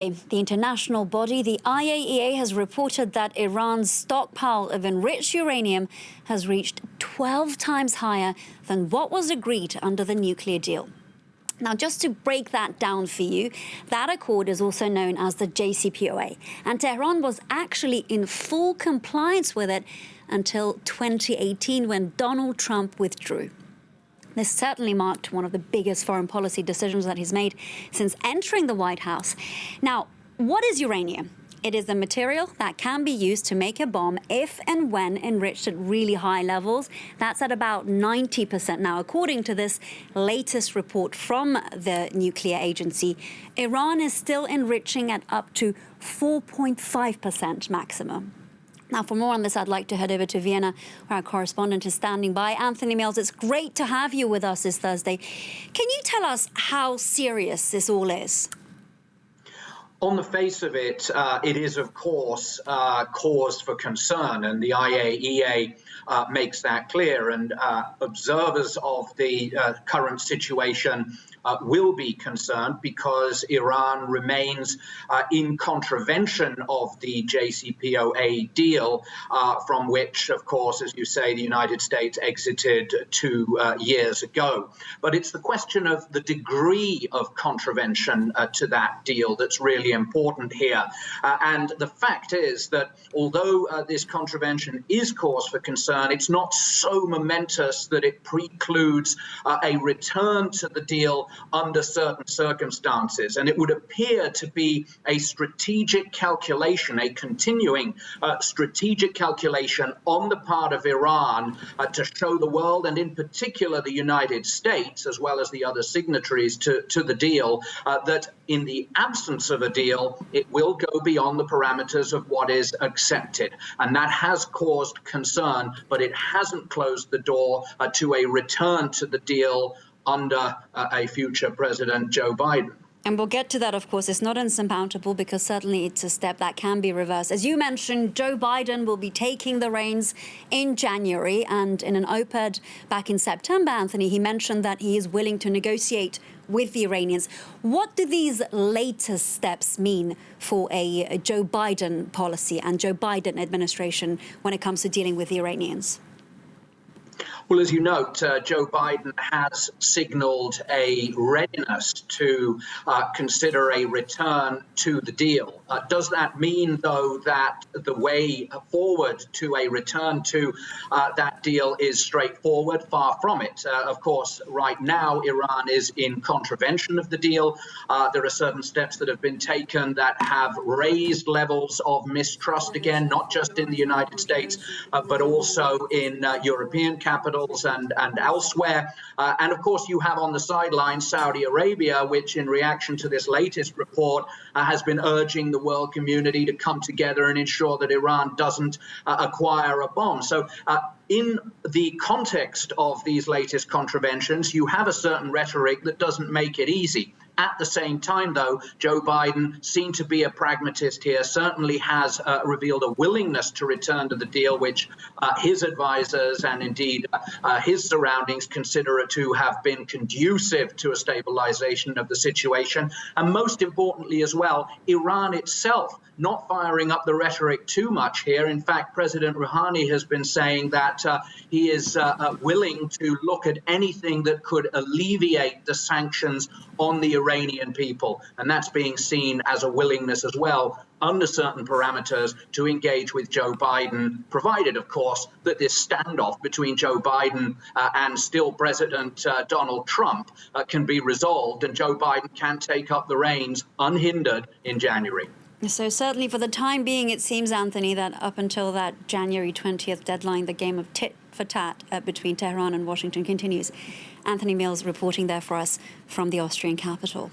The international body, the IAEA, has reported that Iran's stockpile of enriched uranium has reached 12 times higher than what was agreed under the nuclear deal. Now, just to break that down for you, that accord is also known as the JCPOA, and Tehran was actually in full compliance with it until 2018 when Donald Trump withdrew. This certainly marked one of the biggest foreign policy decisions that he's made since entering the White House. Now, what is uranium? It is a material that can be used to make a bomb if and when enriched at really high levels. That's at about 90%. Now, according to this latest report from the nuclear agency, Iran is still enriching at up to 4.5% maximum. Now, for more on this, I'd like to head over to Vienna, where our correspondent is standing by. Anthony Mills, it's great to have you with us this Thursday. Can you tell us how serious this all is? On the face of it, it is, of course, cause for concern, and the IAEA makes that clear. And observers of the current situation will be concerned because Iran remains in contravention of the JCPOA deal, from which, of course, as you say, the United States exited 2 years ago. But it's the question of the degree of contravention to that deal that's really important here. And the fact is that although this contravention is cause for concern, it's not so momentous that it precludes a return to the deal under certain circumstances. And it would appear to be a strategic calculation, a continuing strategic calculation on the part of Iran to show the world, and in particular the United States, as well as the other signatories to the deal, that in the absence of a deal, it will go beyond the parameters of what is accepted. And that has caused concern, but it hasn't closed the door to a return to the deal under a future President Joe Biden. And we'll get to that, of course. It's not insurmountable because certainly it's a step that can be reversed. As you mentioned, Joe Biden will be taking the reins in January. And in an op-ed back in September, Anthony, he mentioned that he is willing to negotiate with the Iranians. What do these latest steps mean for a Joe Biden policy and Joe Biden administration when it comes to dealing with the Iranians? Well, as you note, Joe Biden has signaled a readiness to consider a return to the deal. Does that mean, though, that the way forward to a return to that deal is straightforward? Far from it. Of course, right now, Iran is in contravention of the deal. There are certain steps that have been taken that have raised levels of mistrust again, not just in the United States, but also in European capitals and elsewhere. And of course, you have on the sidelines Saudi Arabia, which in reaction to this latest report has been urging the world community to come together and ensure that Iran doesn't acquire a bomb. So in the context of these latest contraventions, you have a certain rhetoric that doesn't make it easy. At the same time, though, Joe Biden seemed to be a pragmatist here, certainly has revealed a willingness to return to the deal, which his advisors and indeed his surroundings consider it to have been conducive to a stabilization of the situation. And most importantly as well, Iran itself not firing up the rhetoric too much here. In fact, President Rouhani has been saying that he is willing to look at anything that could alleviate the sanctions on the Iranian people. And that's being seen as a willingness as well, under certain parameters, to engage with Joe Biden, provided, of course, that this standoff between Joe Biden and still President Donald Trump can be resolved and Joe Biden can take up the reins unhindered in January. So certainly for the time being, it seems, Anthony, that up until that January 20th deadline, the game of tit for tat between Tehran and Washington continues. Anthony Mills reporting there for us from the Austrian capital.